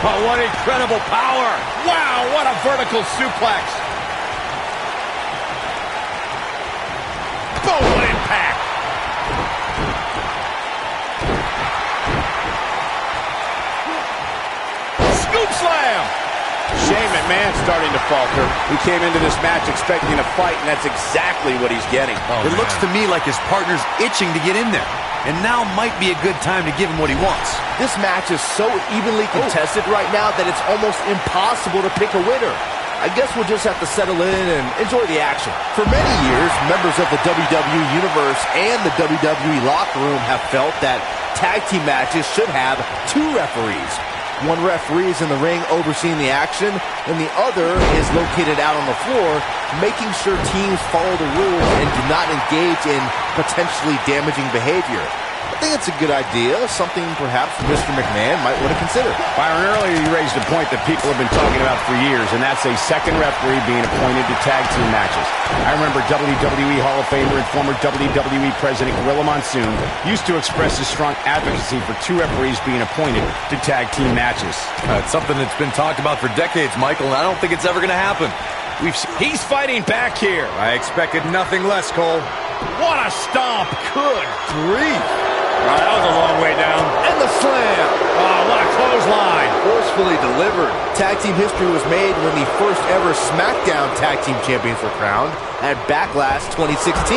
Oh, what incredible power. Wow, what a vertical suplex. Boom, what impact. Scoop slam. Shane McMahon starting to falter. He came into this match expecting a fight, and that's exactly what he's getting. It looks to me like his partner's itching to get in there. And now might be a good time to give him what he wants. This match is so evenly contested right now that it's almost impossible to pick a winner. I guess we'll just have to settle in and enjoy the action. For many years, members of the WWE Universe and the WWE locker room have felt that tag team matches should have two referees. One referee is in the ring overseeing the action, and the other is located out on the floor, making sure teams follow the rules and do not engage in potentially damaging behavior. I think it's a good idea, something perhaps Mr. McMahon might want to consider. Byron, earlier you raised a point that people have been talking about for years, and that's a second referee being appointed to tag team matches. I remember WWE Hall of Famer and former WWE President Gorilla Monsoon used to express his strong advocacy for two referees being appointed to tag team matches. It's something that's been talked about for decades, Michael, and I don't think it's ever going to happen. He's fighting back here. I expected nothing less, Cole. What a stomp. Good grief. That was a long way down. And the slam! Oh, what a clothesline. Forcefully delivered. Tag team history was made when the first ever SmackDown Tag Team Champions were crowned at Backlash 2016.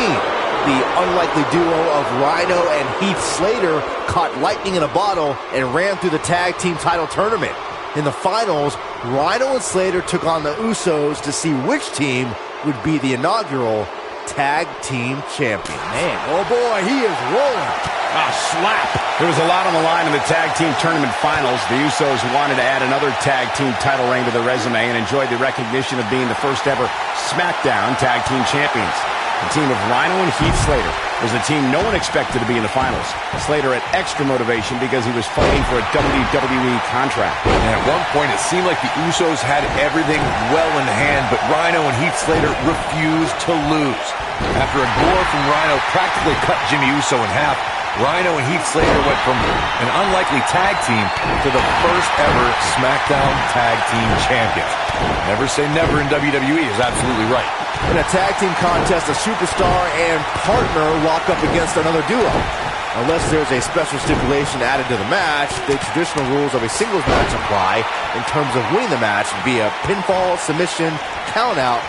The unlikely duo of Rhino and Heath Slater caught lightning in a bottle and ran through the tag team title tournament. In the finals, Rhino and Slater took on the Usos to see which team would be the inaugural Tag Team Champions. Man, oh boy, he is rolling. A slap. There was a lot on the line in the tag team tournament finals. The Usos wanted to add another tag team title reign to their resume and enjoyed the recognition of being the first ever SmackDown Tag Team Champions. The team of Rhino and Heath Slater was the team no one expected to be in the finals. Slater had extra motivation because he was fighting for a WWE contract. And at one point, it seemed like the Usos had everything well in hand, but Rhino and Heath Slater refused to lose. After a gore from Rhino practically cut Jimmy Uso in half, Rhino and Heath Slater went from an unlikely tag team to the first ever SmackDown Tag Team Champions. Never say never in WWE is absolutely right. In a tag team contest, a superstar and partner lock up against another duo. Unless there's a special stipulation added to the match, the traditional rules of a singles match apply in terms of winning the match via pinfall, submission, countout,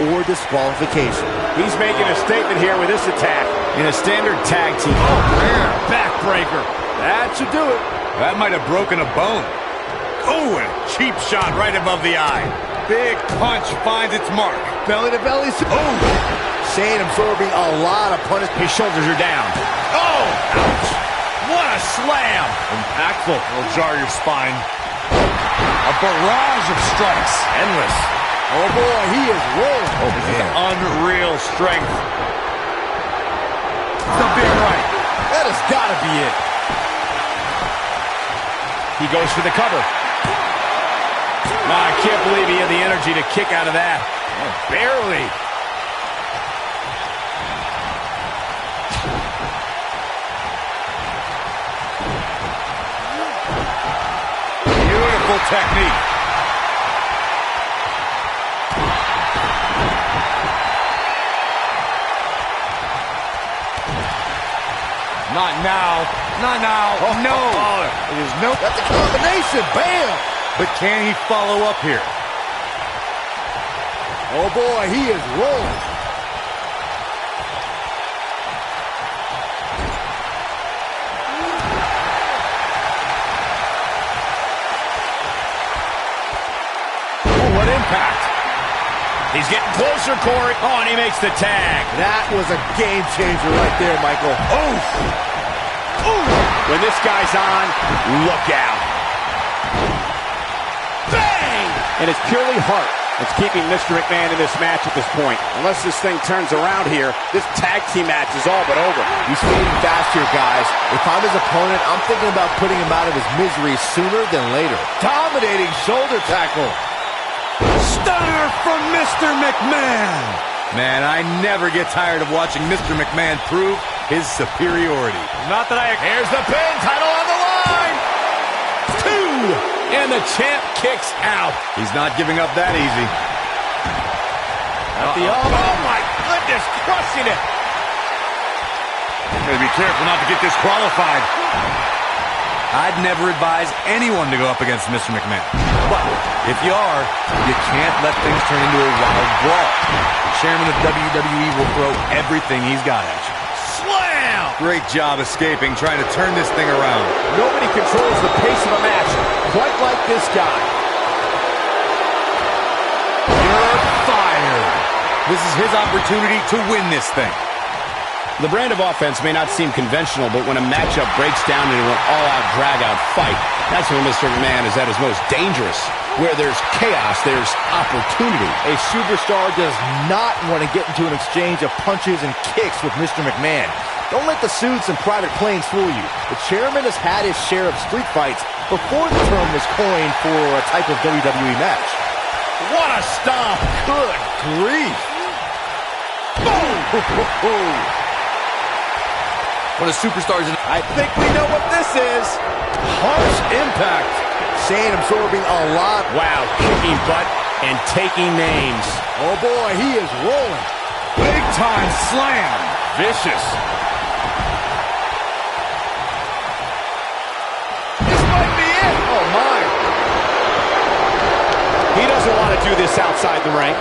or disqualification. He's making a statement here with this attack. In a standard tag team, backbreaker. That should do it. That might have broken a bone. Oh, and a cheap shot right above the eye. Big punch finds its mark. Belly to belly. Oh! Shane absorbing a lot of punishment. His shoulders are down. Oh! Ouch! What a slam! Impactful. It'll jar your spine. A barrage of strikes. Endless. Oh, boy, he is rolling. Oh, this is unreal strength. The big right. That has got to be it. He goes for the cover. No, I can't believe he had the energy to kick out of that. Oh, barely. Beautiful technique. Not now. Not now. Oh, no. oh. It is no. That's a combination. Bam! But can he follow up here? Oh, boy, he is rolling. Oh, what impact. He's getting closer, Corey. Oh, and he makes the tag. That was a game changer right there, Michael. Oof. Ooh. When this guy's on, look out. Bang! And it's purely heart that's keeping Mr. McMahon in this match at this point. Unless this thing turns around here, this tag team match is all but over. He's fading fast here, guys. If I'm his opponent, I'm thinking about putting him out of his misery sooner than later. Dominating shoulder tackle. Stunner from Mr. McMahon. Man, I never get tired of watching Mr. McMahon prove his superiority. Not that I... Here's the pin. Title on the line. 2. And the champ kicks out. He's not giving up that easy. At the elbow. Oh, my goodness. Crushing it. Gotta be careful not to get disqualified. I'd never advise anyone to go up against Mr. McMahon. But if you are, you can't let things turn into a wild brawl. The chairman of WWE will throw everything he's got at you. Slam! Great job escaping, trying to turn this thing around. Nobody controls the pace of a match quite like this guy. You're fired. This is his opportunity to win this thing. The brand of offense may not seem conventional, but when a matchup breaks down into an all-out, drag-out fight, that's when Mr. McMahon is at his most dangerous. Where there's chaos, there's opportunity. A superstar does not want to get into an exchange of punches and kicks with Mr. McMahon. Don't let the suits and private planes fool you. The chairman has had his share of street fights before the term was coined for a type of WWE match. What a stomp! Good grief! Boom! When a superstar's in... I think we know what this is. Harsh impact. Shane absorbing a lot. Wow, kicking butt and taking names. Oh boy, he is rolling. Big time slam. Vicious. This might be it. Oh my. He doesn't want to do this outside the ring.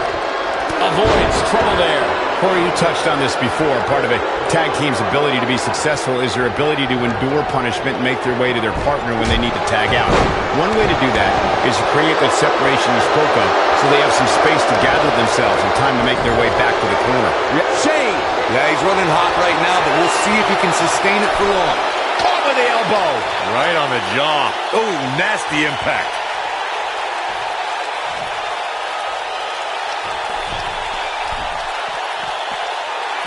Avoids trouble there. Corey, you touched on this before. Part of a tag team's ability to be successful is their ability to endure punishment and make their way to their partner when they need to tag out. One way to do that is to create that separation you spoke of so they have some space to gather themselves and time to make their way back to the corner. Shane! Yeah, he's running hot right now, but we'll see if he can sustain it for long. Caught with the elbow. Right on the jaw. Oh, nasty impact.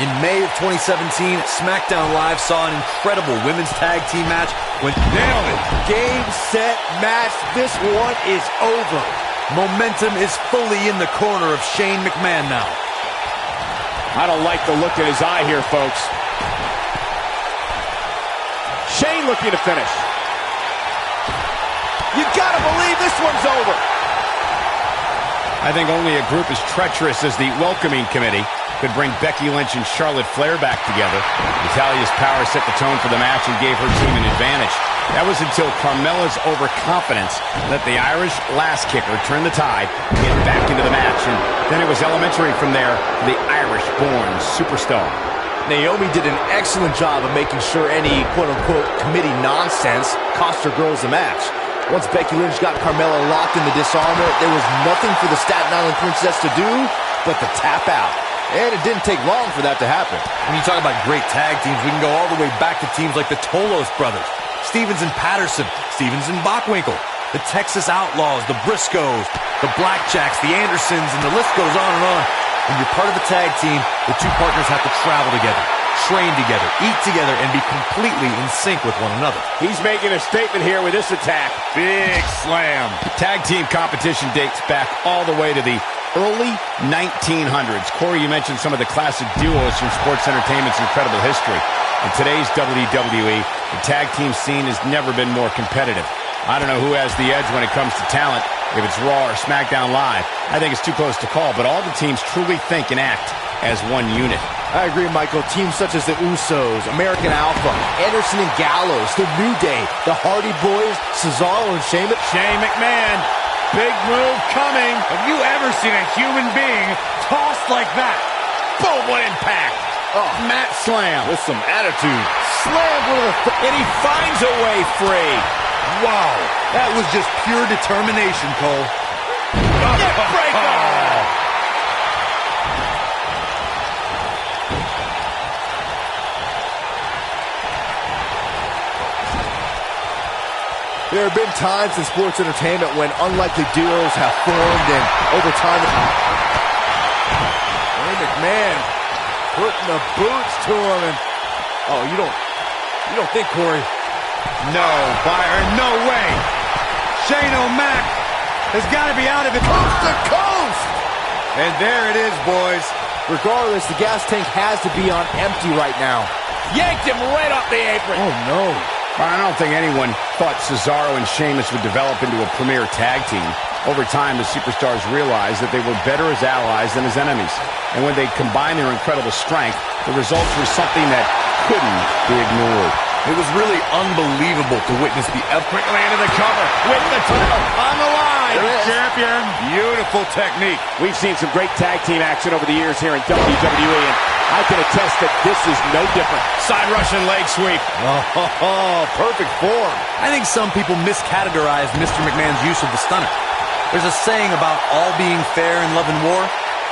In May of 2017, SmackDown Live saw an incredible women's tag team match when Nailed it. Game, set, match. This one is over. momentum is fully in the corner of Shane McMahon now. I don't like the look in his eye here, folks. Shane looking to finish. You gotta believe this one's over. I think only a group as treacherous as the Welcoming Committee could bring Becky Lynch and Charlotte Flair back together. Natalia's power set the tone for the match and gave her team an advantage. That was until Carmella's overconfidence let the Irish last kicker turn the tide and get back into the match. And then it was elementary from there for the Irish-born superstar. Naomi did an excellent job of making sure any quote-unquote committee nonsense cost her girls the match. Once Becky Lynch got Carmella locked in the disarmor, there was nothing for the Staten Island Princess to do but to tap out. and it didn't take long for that to happen. When you talk about great tag teams, we can go all the way back to teams like the Tolos brothers, Stevens and Patterson, Stevens and Bockwinkel, the Texas Outlaws, the Briscoes, the Blackjacks, the Andersons, and the list goes on and on. When you're part of a tag team, the two partners have to travel together, train together, eat together, and be completely in sync with one another. He's making a statement here with this attack. Big slam. Tag team competition dates back all the way to the early 1900s. Corey, you mentioned some of the classic duos from sports entertainment's incredible history. In today's WWE, the tag team scene has never been more competitive. I don't know who has the edge when it comes to talent, if it's Raw or SmackDown Live. I think it's too close to call, but all the teams truly think and act as one unit. I agree, Michael. Teams such as the Usos, American Alpha, Anderson and Gallows, The New Day, the Hardy Boys, Cesaro and Sheamus. Shane McMahon, big move coming. Have you ever seen a human being tossed like that? Boom, what impact. Oh, Matt Slam. With some attitude. Slammed with and he finds a way free. Wow, that was just pure determination, Cole. Neckbreaker! There have been times in sports entertainment when unlikely duos have formed, and over time, Shane McMahon putting the boots to him, and you don't think, Corey? No, Byron, no way. Shane O'Mac has got to be out of it. Coast to coast! And there it is, boys. Regardless, the gas tank has to be on empty right now. Yanked him right off the apron. Oh, no. I don't think anyone thought Cesaro and Sheamus would develop into a premier tag team. Over time, the superstars realized that they were better as allies than as enemies. And when they combined their incredible strength, the results were something that couldn't be ignored. It was really unbelievable to witness the Quickly into the cover with the title on the line. champion. Beautiful technique. We've seen some great tag team action over the years here in WWE, and I can attest that this is no different. Side Russian leg sweep. Oh, perfect form. I think some people miscategorized Mr. McMahon's use of the stunner. There's a saying about all being fair in love and war.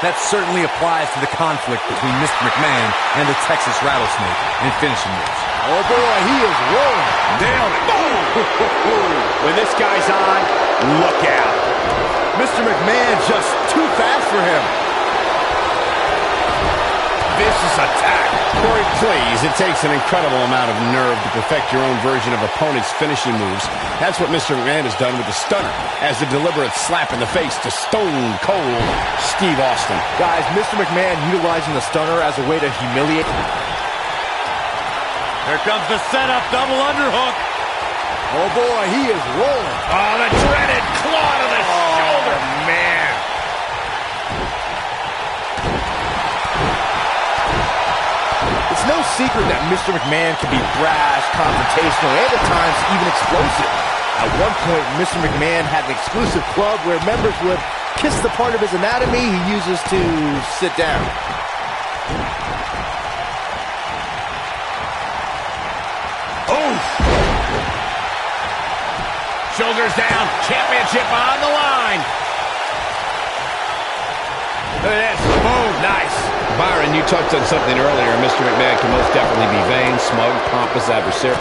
That certainly applies to the conflict between Mr. McMahon and the Texas Rattlesnake in finishing moves. Oh, boy, he is rolling. Nailed it. When this guy's on, look out. Mr. McMahon just too fast for him. Vicious attack. Corey, please, it takes an incredible amount of nerve to perfect your own version of opponent's finishing moves. That's what Mr. McMahon has done with the stunner, as a deliberate slap in the face to Stone Cold Steve Austin. Guys, Mr. McMahon utilizing the stunner as a way to humiliate. Here comes the setup, double underhook. Oh, boy, he is rolling. Oh, the dreaded claw to the shoulder. Man. It's no secret that Mr. McMahon can be brash, confrontational, and at times even explosive. At one point, Mr. McMahon had an exclusive club where members would kiss the part of his anatomy he uses to sit down. Shoulders down, championship on the line. Look at this, boom, nice. Byron, you touched on something earlier. Mr. McMahon can most definitely be vain, smug, pompous, adversarial.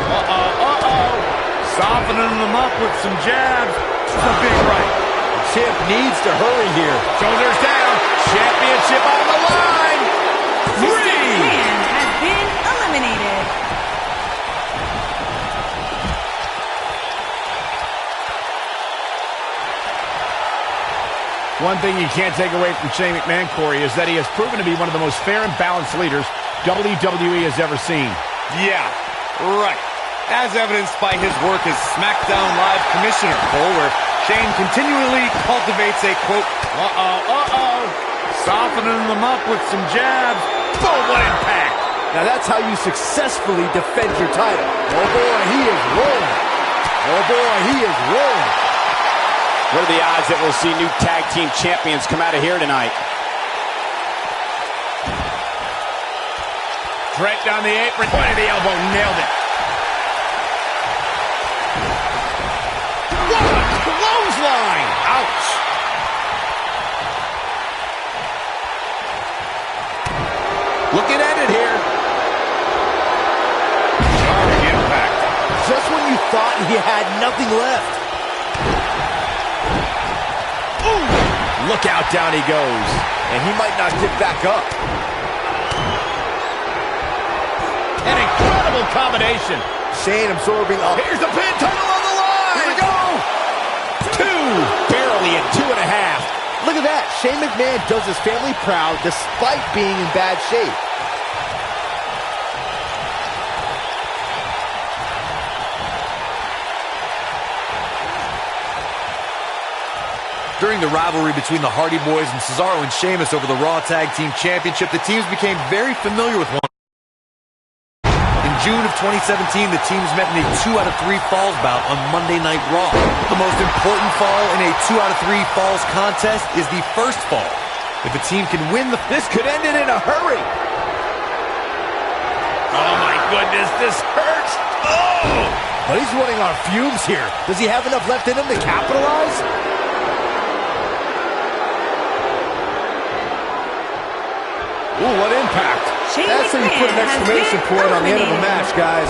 Softening them up with some jabs. This is a big right. The champ needs to hurry here. Shoulders down, championship on the line. Mr. McMahon has been eliminated. One thing you can't take away from Shane McMahon, Corey, is that he has proven to be one of the most fair and balanced leaders WWE has ever seen. Yeah, right. As evidenced by his work as SmackDown Live Commissioner, Cole, where Shane continually cultivates a, quote, softening them up with some jabs. Boom, what impact. Now that's how you successfully defend your title. Oh boy, he is rolling. Oh boy, he is rolling. What are the odds that we'll see new tag team champions come out of here tonight? Right down the apron, pointed the elbow, nailed it. What a clothesline! Ouch! Looking at it here. Jarring impact. Just when you thought he had nothing left. Ooh! Look out, down he goes. And he might not get back up. An incredible combination. Shane absorbing up. Here's the pin, title on the line. Here we go. 2, barely at 2.5. Look at that. Shane McMahon does his family proud despite being in bad shape. During the rivalry between the Hardy Boys and Cesaro and Sheamus over the Raw Tag Team Championship, the teams became very familiar with one another. In June of 2017, the teams met in a 2 out of 3 falls bout on Monday Night Raw. The most important fall in a 2 out of 3 falls contest is the first fall. If a team can win This could end it in a hurry. Oh, my goodness, this hurts. Oh! But he's running on fumes here. Does he have enough left in him to capitalize? Ooh, what impact. Shane That's how you put an McMahon has exclamation been point on the end of a eliminated. match, guys.